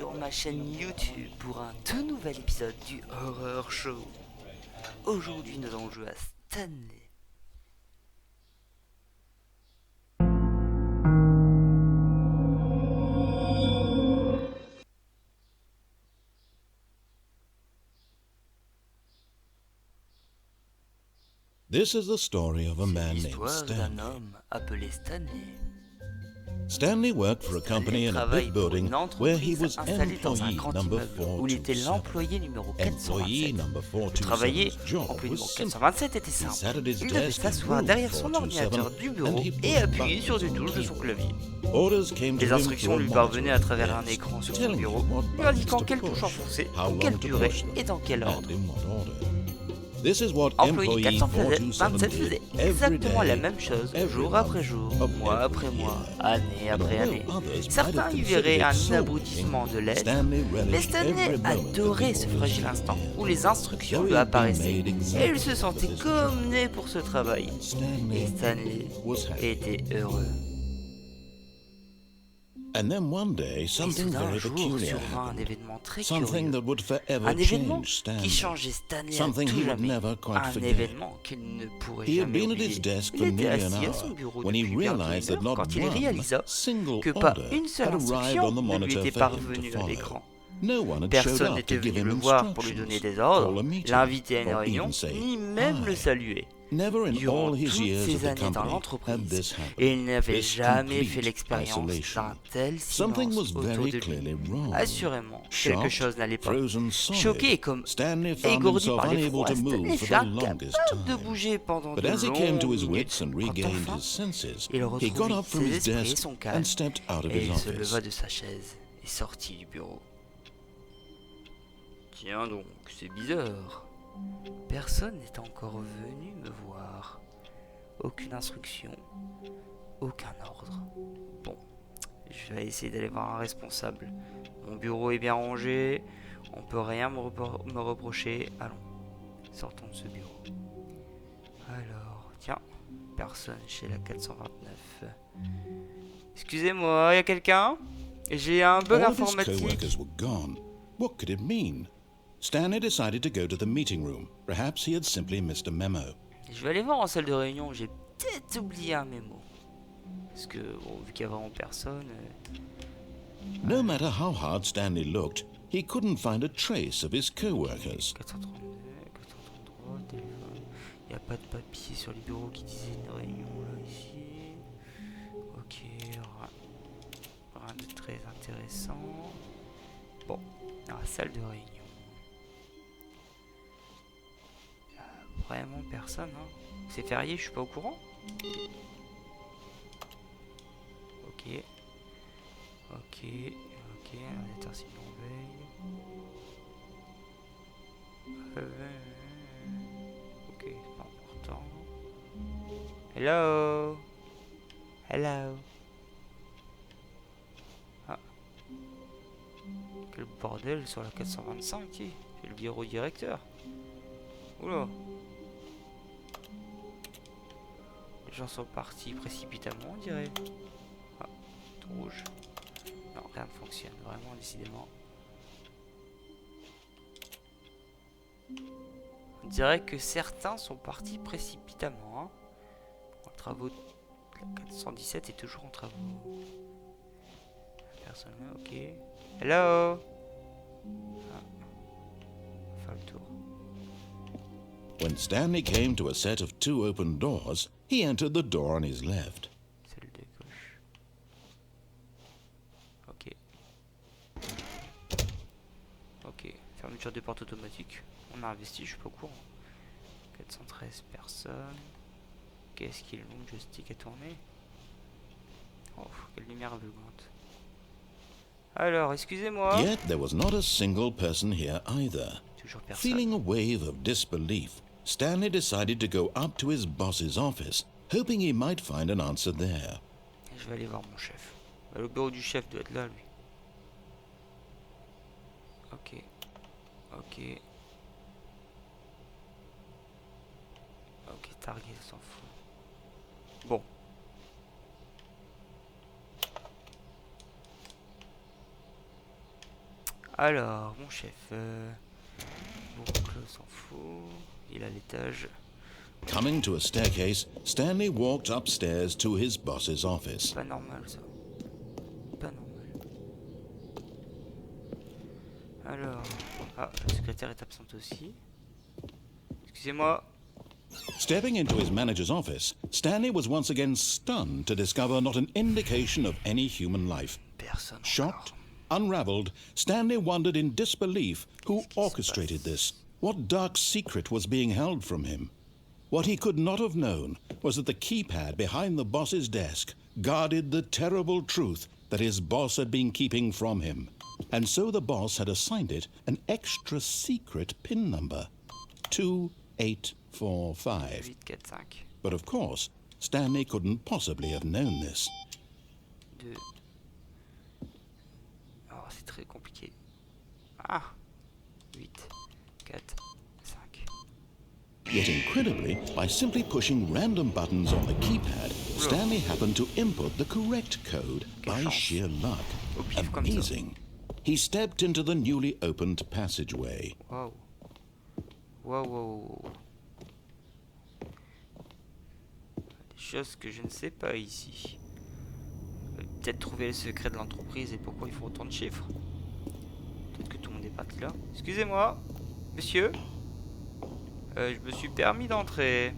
sur ma chaîne YouTube pour un tout nouvel épisode du Horror Show. Aujourd'hui nous allons jouer à Stanley. This is the story of a man named L'histoire d'un Stanley. homme appelé Stanley. Stanley worked for a company in a big building where he was installé dans un employee grand number immeuble où il était 427. l'employé numéro Employee 427. number Pour travailler, 427's job employé was numéro simple. 427 était He sat simple. at his Il devait desk in s'asseoir room derrière son 427 ordinateur du bureau and he et pushed appuyer buttons sur des on the touches de son keyboard. clavier. Orders came to Les him instructions through a lui parvenaient à monitor travers at un the desk, écran sur son telling bureau, him what lui buttons indiquant to quelles touches push, enfoncer, how pour quelle long to durée push them, et dans quel and ordre. in what order. This is what Employé employee 427 427 faisait did every exactement la day, même chose, every jour month, après jour, of mois every après mois, year. année And après année. although others might Certains have y considered verraient it un soul-winning, inaboutissement de l'être, Stanley mais relished Stanley every moment that adorait the ce orders fragile he instant gave. où les instructions Though lui he had been apparaissaient made et exactly il se for sentait this comme job. né pour ce travail. Stanley Et Stanley was happy. était heureux. And then one day Et something soudain un very jour peculiar survint un happened. événement très Something curieux. that would forever Un événement change Stanley. qui changeait Stanley à Something tout he would jamais. never quite Un forget. événement qu'il ne pourrait He had jamais been at his oublier. desk Il for était nearly an assis à hour son bureau when he depuis bientôt realized une that heure not quand il one réalisa single que pas order une seule had arrived instruction on the ne lui monitor était for him to parvenue à follow. l'écran. No one had showed Personne up n'était to give venu le him voir pour lui donner instructions, des call ordres, a meeting, l'inviter à une or réunion, even say ni même le hi. saluer. Never in Durant all his toutes years ces at the années dans company had l'entreprise, this happened. et il n'avait This jamais fait complete l'expérience isolation. d'un tel Something silence was autour very de lui. clearly wrong. Assurément, quelque Shocked, chose n'allait pas. frozen solid, Choqué et comme Stanley found égourdi himself par unable l'effroi, to Stanley move for fut the longest incapable de time. bouger pendant But de as he came to longues his minutes. wits and Quand regained enfin, his senses, il he got retrouvait up from ses his esprits et desk son and calme, stepped out of et his il se office. leva de sa chaise et sortit du bureau. Tiens donc, c'est bizarre. Personne n'est encore venu me voir. Aucune instruction, aucun ordre. Bon, je vais essayer d'aller voir un responsable. Mon bureau est bien rangé, on peut rien me reprocher. Allons, sortons de ce bureau. Alors, tiens, personne chez la 429. Excusez-moi, y a quelqu'un? J'ai un bug All of his informatique. co-workers were gone. What could it mean? Stanley decided to go to the meeting room. Perhaps he had simply missed a memo. Je vais aller voir en salle de réunion, j'ai peut-être oublié un mémo. Parce que, bon, vu qu'il n'y a vraiment personne... No matter how hard Stanley looked, he couldn't find a trace of his co-workers. 432, 433, téléphone... Il n'y a pas de papier sur les bureaux qui disait une réunion, là, ici. Ok, rien de très intéressant. Bon, dans la salle de réunion. Vraiment personne, hein. C'est férié, je suis pas au courant. Ok. Ok, ok, l'ordinateur c'est veille. Ok, c'est pas important. Hello. Hello. Ah. Quel bordel sur la 425 qui c'est le bureau directeur. Oula. Les gens sont partis précipitamment, on dirait. Ah, tout rouge. Non, rien ne fonctionne, vraiment, décidément. On dirait que certains sont partis précipitamment. Hein. Les travaux de la 417 est toujours en travaux. Personne là, ok. Hello. Ah. On va faire le tour. When Stanley came to a set of 2 open doors, he entered the door on his left. Celle de gauche. Ok. Ok. Fermeture des portes automatiques. On a investi, je suis pas au courant. 413 personnes. Qu'est-ce qu'il est long le joystick à tourner? Oh, quelle lumière aveuglante. Alors, excusez-moi. Yet there was not a single person here either. Toujours personne. Feeling a wave of disbelief, Stanley decided to go up to his boss's office, hoping he might find an answer there. Je vais aller voir mon chef. Le bureau du chef doit être là, lui. Ok. Ok. Ok, target, s'en fout. Bon. Alors, mon chef. Boucle, s'en fout. Il est à l'étage. Coming to a staircase, Stanley walked upstairs to his boss's office. Pas normal ça. Pas normal. Alors. Ah, la secrétaire est absente aussi. Excusez-moi. Stepping into his manager's office, Stanley was once again stunned to discover not an indication of any human life. Personne. Shocked, unraveled, Stanley wondered in disbelief who orchestrated this. What dark secret was being held from him? What he could not have known was that the keypad behind the boss's desk guarded the terrible truth that his boss had been keeping from him. And so the boss had assigned it an extra secret PIN number, 2845. 845. But of course, Stanley couldn't possibly have known this. 2. Oh, c'est très compliqué. Ah 8, 4, 5. Yet incredibly, by simply pushing random buttons on the keypad, Stanley happened to input the correct code by sheer luck. Amazing. He stepped into the newly opened passageway. Wow. Wow, wow, wow. Des choses que je ne sais pas ici. Peut-être trouver le secret de l'entreprise et pourquoi il faut autant de chiffres. Peut-être que tout le monde est parti là. Excusez-moi, monsieur. Je me suis permis d'entrer.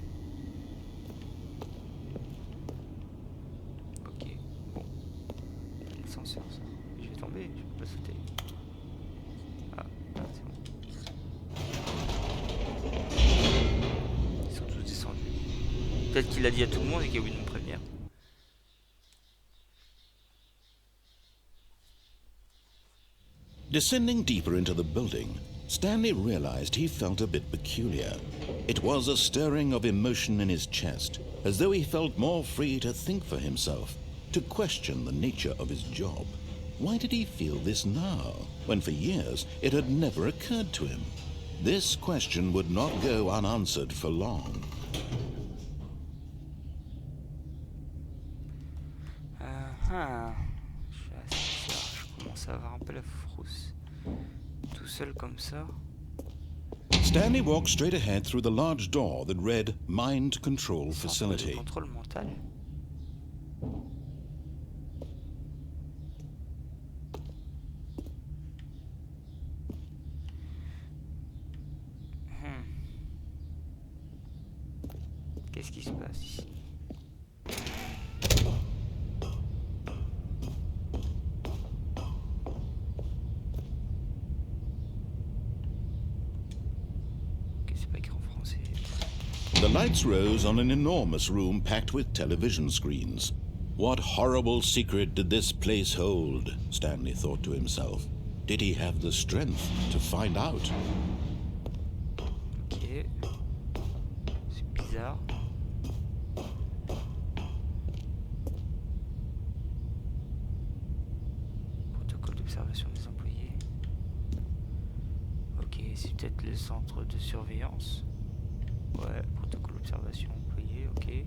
Ok, bon. L'ascenseur, ça. Je vais tomber, je peux pas sauter. Ah, c'est bon. Ils sont tous descendus. Peut-être qu'il a dit à tout le monde et qu'il a oublié de me prévenir. Descending deeper into the building, Stanley realized he felt a bit peculiar. It was a stirring of emotion in his chest, as though he felt more free to think for himself, to question the nature of his job. Why did he feel this now, when for years it had never occurred to him? This question would not go unanswered for long. Je commence à avoir un peu la frousse. Tout seul comme ça. Stanley walked straight ahead through the large door that read Mind Control Facility. Contrôle mental. Qu'est-ce qui se passe ici? The lights rose on an enormous room packed with television screens. What horrible secret did this place hold? Stanley thought to himself. Did he have the strength to find out? Ok. C'est bizarre. Protocole d'observation des employés. Ok, c'est peut-être le centre de surveillance. Ouais, protocole d'observation employé, ok.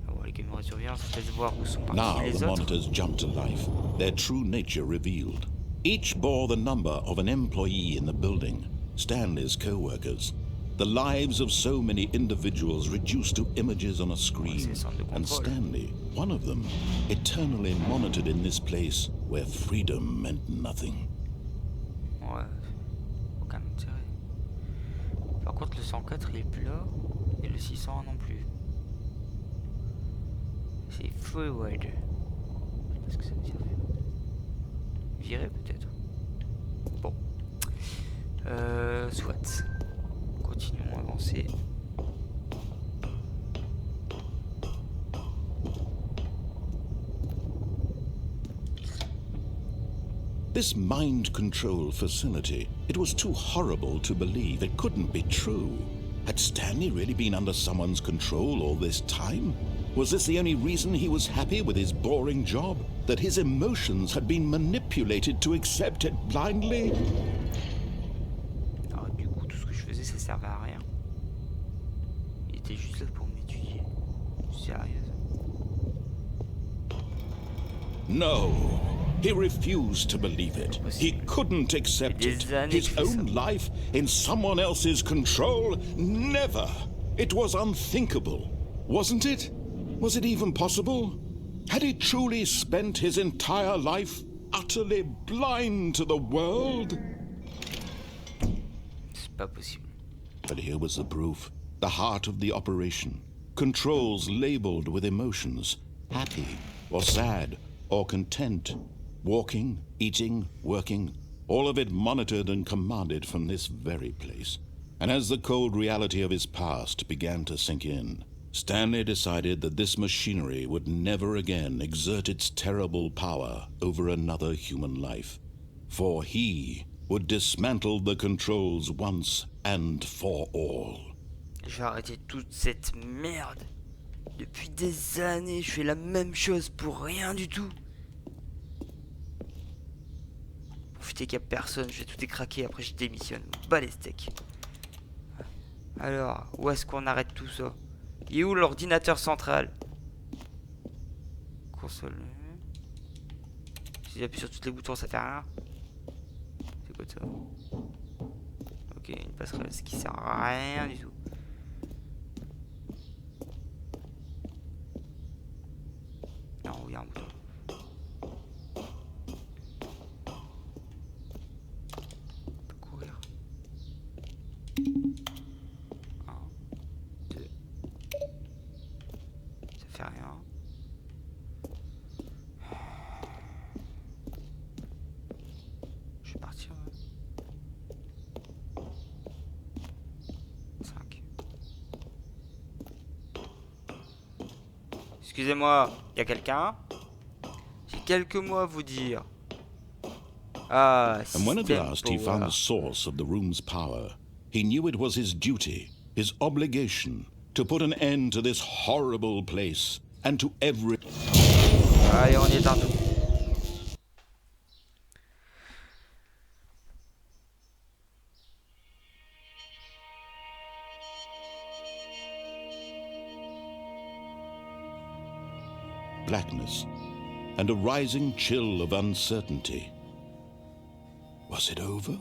Alors, les caméras de surveillance, peut-être voir où sont Now partis les the autres. monitors jumped to life, their true nature revealed. Each bore the number of an employee in the building, Stanley's co-workers. The lives of so many individuals reduced to images on a screen, and Stanley, one of them, eternally monitored in this place where freedom meant nothing. Ouais, aucun intérêt. Par contre, le 104 il est plus là, et le 601 non plus. C'est forward. Je sais pas ce que ça veut dire. Virer peut-être. Bon. Soit. Continuons à avancer. This mind control facility, it was too horrible to believe. It couldn't be true. Had Stanley really been under someone's control all this time? Was this the only reason he was happy with his boring job? That his emotions had been manipulated to accept it blindly? Alors, du coup, tout ce que je faisais, ça servait à rien. Il était juste là pour m'étudier. Sérieux? No. He refused to believe it. He couldn't accept it. His own life in someone else's control? Never. It was unthinkable. Wasn't it? Was it even possible? Had he truly spent his entire life utterly blind to the world? C'est pas possible. But here was the proof. The heart of the operation. Controls labeled with emotions. Happy, or sad, or content. Walking, eating, working. All of it monitored and commanded from this very place. And as the cold reality of his past began to sink in, Stanley decided that this machinery would never again exert its terrible power over another human life. For he would dismantle the controls once and for all. J'ai arrêté toute cette merde. Depuis des années, je fais la même chose pour rien du tout. Profitez qu'il n'y a personne, je vais tout décraquer, après je démissionne. Bas les steaks. Alors, où est-ce qu'on arrête tout ça? Il est où l'ordinateur central? Console. Si j'appuie sur tous les boutons, ça fait rien. C'est quoi ça? Ok, une passerelle, ce qui sert à rien du tout. Non, il y a un bouton. On peut courir. 1, 2. Ça fait rien. Je vais partir. 5. Excusez-moi, il y a quelqu'un? J'ai quelques mots à vous dire. Ah, And when at système last he found power. the source of the room's power, he knew it was his duty, his obligation, to put an end to this horrible place and to every... Allez, on y est un tout. blackness and a rising chill of uncertainty. Was it over?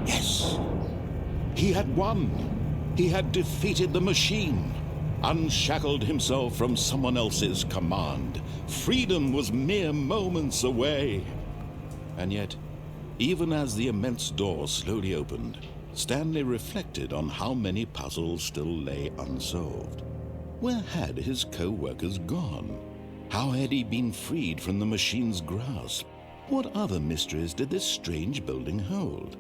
Yes! He had won! He had defeated the machine, unshackled himself from someone else's command. Freedom was mere moments away. And yet, even as the immense door slowly opened, Stanley reflected on how many puzzles still lay unsolved. Where had his co-workers gone? How had he been freed from the machine's grasp? What other mysteries did this strange building hold?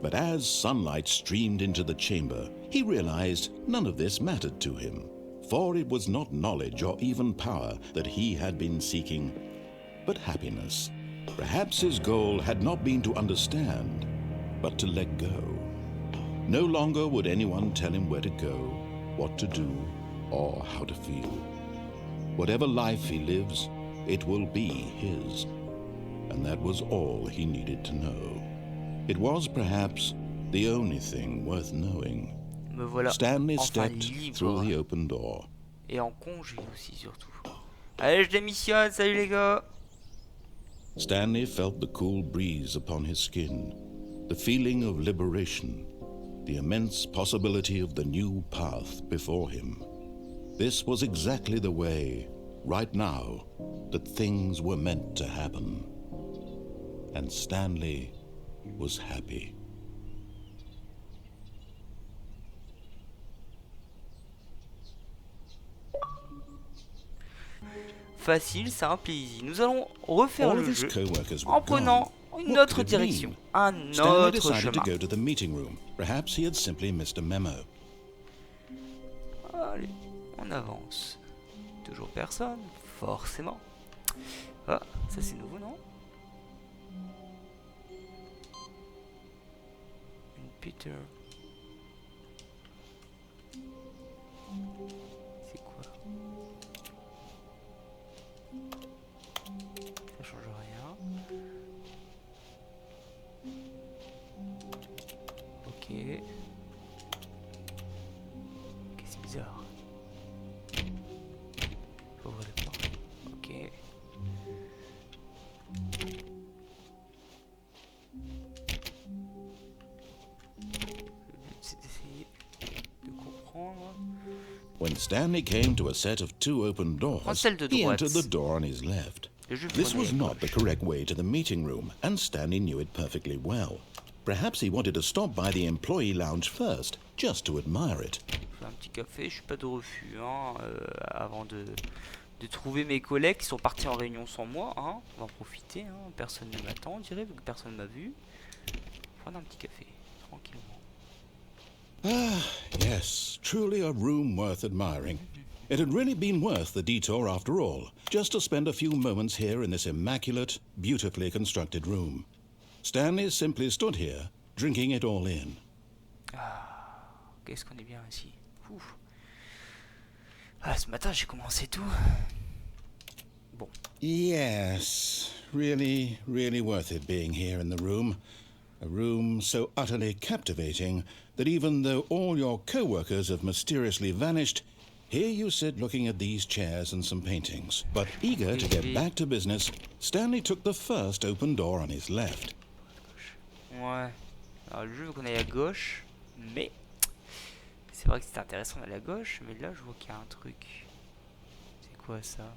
But as sunlight streamed into the chamber, he realized none of this mattered to him, for it was not knowledge or even power that he had been seeking, but happiness. Perhaps his goal had not been to understand, but to let go. No longer would anyone tell him where to go, what to do, or how to feel. Whatever life he lives, it will be his. And that was all he needed to know. It was perhaps the only thing worth knowing. Me voilà Stanley enfin stepped libre. through the open door. Et en congé aussi, surtout. Allez, je démissionne, salut les gars. Stanley felt the cool breeze upon his skin, the feeling of liberation, the immense possibility of the new path before him. This was exactly the way, right now, that things were meant to happen. And Stanley was happy. Facile, simple et easy. Nous allons refaire All le of his jeu co-workers en were prenant gone. une What autre could it direction, mean? un Stanley autre decided to chemin. go to the meeting room. Perhaps he had simply missed a memo. Allez, on avance. Toujours personne, forcément. Ah, ça c'est nouveau, non? Une Peter. C'est quoi? Ça change rien. Ok. Ok, c'est bizarre. When Stanley came to a set of 2 open doors, celle de he droite. entered the door on his left. This was not the correct way to the meeting room, and Stanley knew it perfectly well. Perhaps he wanted to stop by the employee lounge first, just to admire it. Je fais un petit café, je suis pas de refus, hein, avant de trouver mes collègues qui sont partis en réunion sans moi, hein. On va en profiter, hein. Personne ne m'attend, on dirait, vu que personne m'a vu. Prendre un petit café, tranquillement. Ah, yes, truly a room worth admiring. It had really been worth the detour after all, just to spend a few moments here in this immaculate, beautifully constructed room. Stanley simply stood here, drinking it all in. Ah, qu'est-ce qu'on est bien ici. Ouf. Ah, ce matin, j'ai commencé tout. Bon. Yes, really, really worth it being here in the room. A room so utterly captivating that even though all your co-workers have mysteriously vanished, here you sit looking at these chairs and some paintings. But eager to get back to business, Stanley took the first open door on his left. Ouais. Alors, je veux qu'on aille à gauche, mais c'est vrai que c'est intéressant d'aller à gauche, mais là, je vois qu'il y a un truc. C'est quoi ça?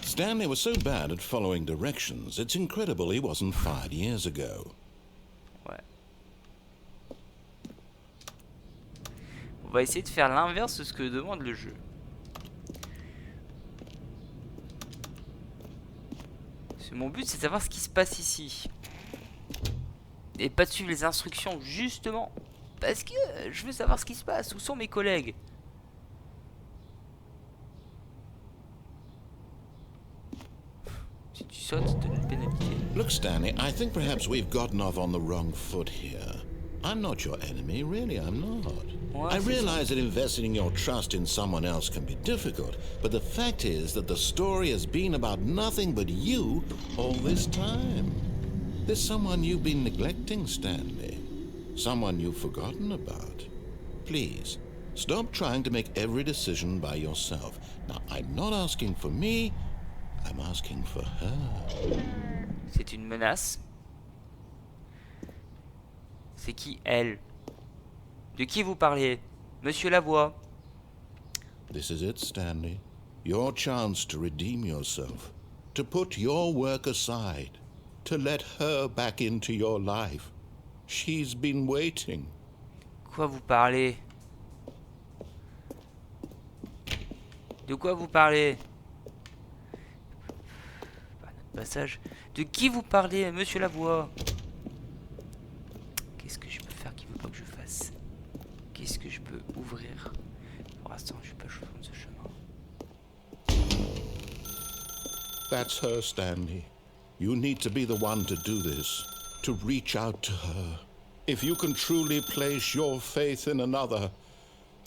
Stanley was so bad at following directions, it's incredible he wasn't fired years ago. Ouais. On va essayer de faire l'inverse de ce que demande le jeu. Mon but, c'est de savoir ce qui se passe ici. Et pas de suivre les instructions, justement. Parce que je veux savoir ce qui se passe. Où sont mes collègues? Si tu sautes, je te donne une pénalité. Look, Stanley, I think perhaps we've gotten off on the wrong foot here. I'm not your enemy, really, I'm not. Ouais, I realize that investing your trust in someone else can be difficult, but the fact is that the story has been about nothing but you all this time. There's someone you've been neglecting, Stanley. Someone you've forgotten about. Please, stop trying to make every decision by yourself. Now, I'm not asking for me, I'm asking for her. C'est une menace. C'est qui, elle? De qui vous parlez? Monsieur Lavoie. This is it, Stanley. Your chance to redeem yourself. To put your work aside. To let her back into your life. She's been waiting. Quoi vous parlez? De quoi vous parlez? Pas notre passage. De qui vous parlez, monsieur Lavoie? Qu'est-ce que je peux faire qu'il veut pas que je fasse? Qu'est-ce que je peux ouvrir? Pour l'instant, je suis pas chaud de ce chemin. That's her, Stanley. You need to be the one to do this. To reach out to her. If you can truly place your faith in another,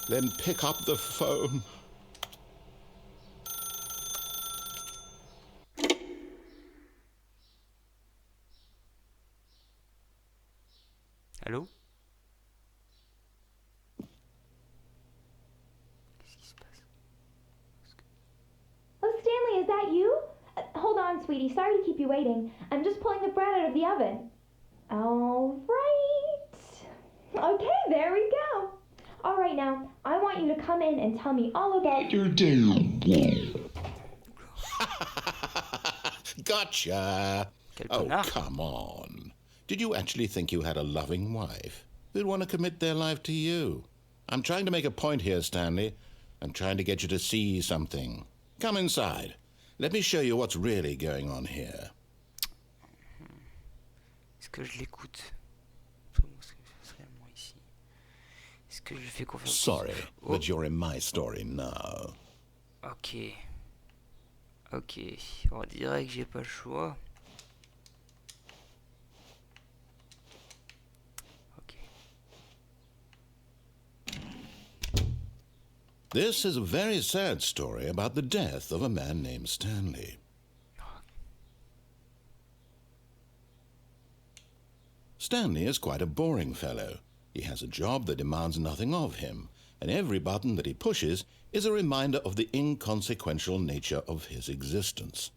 then pick up the phone. Allô? Qu'est-ce qui se passe? Oh, Stanley, is that you? Hold on, sweetie. Sorry to keep you waiting. I'm just pulling the bread out of the oven. All right. Okay, there we go. All right, now, I want you to come in and tell me all about your day. Gotcha. Oh, connard. come on. Did you actually think you had a loving wife who'd want to commit their life to you? I'm trying to make a point here, Stanley. I'm trying to get you to see something. Come inside. Let me show you what's really going on here. Est-ce que je l'écoute? Est-ce que je fais confiance? Sorry, but you're in my story now. Ok. Ok. On dirait que j'ai pas le choix. Ok. This is a very sad story about the death of a man named Stanley. Stanley is quite a boring fellow. He has a job that demands nothing of him, and every button that he pushes is a reminder of the inconsequential nature of his existence.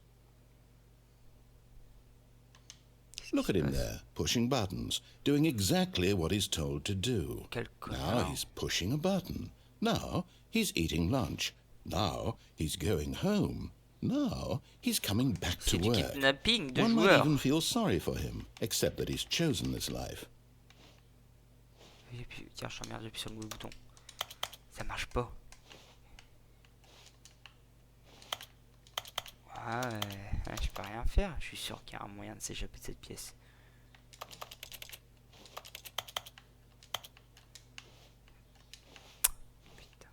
Look at him there, pushing buttons, doing exactly what he's told to do. Quel Now connard. he's pushing a button. Now he's eating lunch. Now he's going home. Now he's coming back to C'est du work. kidnapping de One might joueurs. even feel sorry for him, except that he's chosen this life. Et puis, tiens, je t'emmerde, j'appuie sur le mauvais bouton. Ça marche pas. Ouais, je peux rien faire. Je suis sûr qu'il y a un moyen de s'échapper de cette pièce. Putain.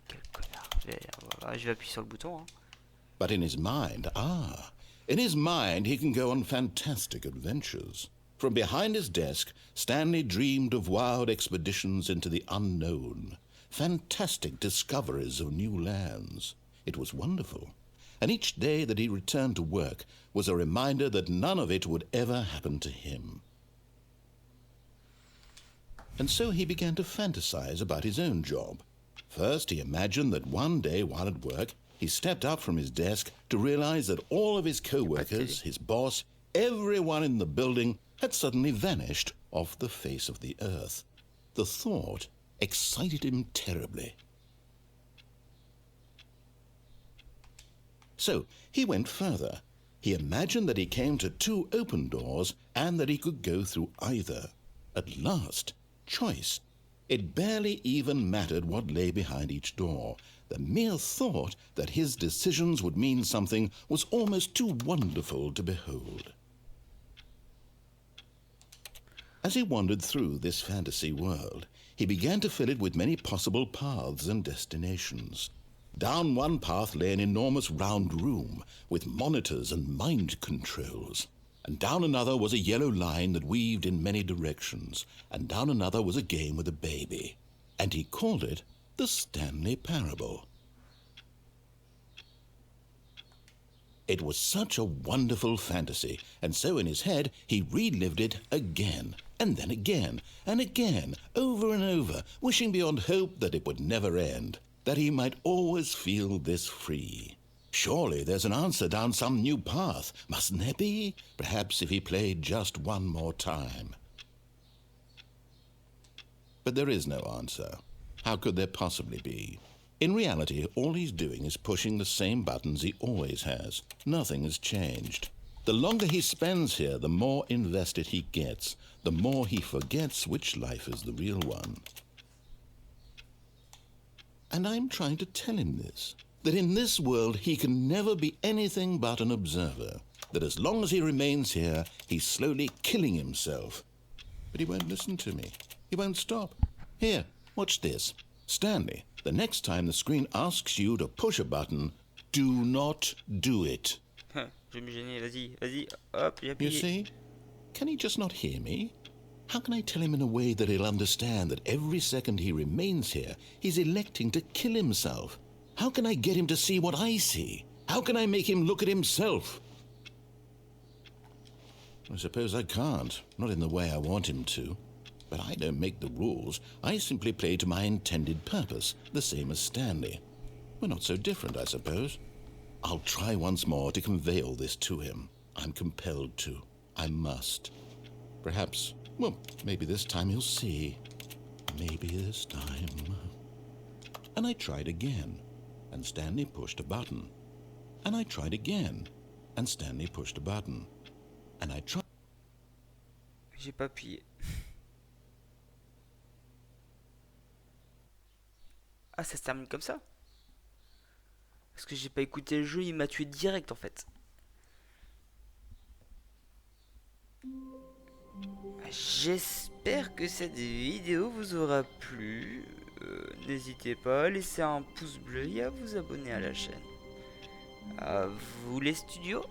Quel connard. Je vais appuyer sur le bouton. Hein. But in his mind, in his mind he can go on fantastic adventures. From behind his desk, Stanley dreamed of wild expeditions into the unknown, fantastic discoveries of new lands. It was wonderful. And each day that he returned to work was a reminder that none of it would ever happen to him. And so he began to fantasize about his own job. First, he imagined that one day while at work, he stepped up from his desk to realize that all of his co-workers, his boss, everyone in the building had suddenly vanished off the face of the earth. The thought excited him terribly. So he went further. He imagined that he came to two open doors and that he could go through either. At last, choice. It barely even mattered what lay behind each door. The mere thought that his decisions would mean something was almost too wonderful to behold. As he wandered through this fantasy world, he began to fill it with many possible paths and destinations. Down one path lay an enormous round room with monitors and mind controls. And down another was a yellow line that weaved in many directions. And down another was a game with a baby. And he called it the Stanley Parable. It was such a wonderful fantasy, and so in his head he relived it again, and then again, and again, over and over, wishing beyond hope that it would never end, that he might always feel this free. Surely there's an answer down some new path, mustn't there be? Perhaps if he played just one more time. But there is no answer. How could there possibly be? In reality, all he's doing is pushing the same buttons he always has. Nothing has changed. The longer he spends here, the more invested he gets, the more he forgets which life is the real one. And I'm trying to tell him this, that in this world he can never be anything but an observer, that as long as he remains here, he's slowly killing himself. But he won't listen to me. He won't stop. Here, watch this. Stanley, the next time the screen asks you to push a button, do not do it. Je vais me gêner, vas-y, hop, j'ai You appuyé. see? Can he just not hear me? How can I tell him in a way that he'll understand that every second he remains here, he's electing to kill himself? How can I get him to see what I see? How can I make him look at himself? I suppose I can't, not in the way I want him to. But I don't make the rules. I simply play to my intended purpose, the same as Stanley. We're not so different, I suppose. I'll try once more to convey all this to him. I'm compelled to. I must. Perhaps, well, maybe this time he'll see. Maybe this time. And I tried again, and Stanley pushed a button. And I tried again, and Stanley pushed a button. And I tried. J'ai pas appuyé. Ah, ça se termine comme ça? Parce que j'ai pas écouté le jeu, il m'a tué direct en fait. J'espère que cette vidéo vous aura plu. N'hésitez pas à laisser un pouce bleu et à vous abonner à la chaîne. À vous les studios.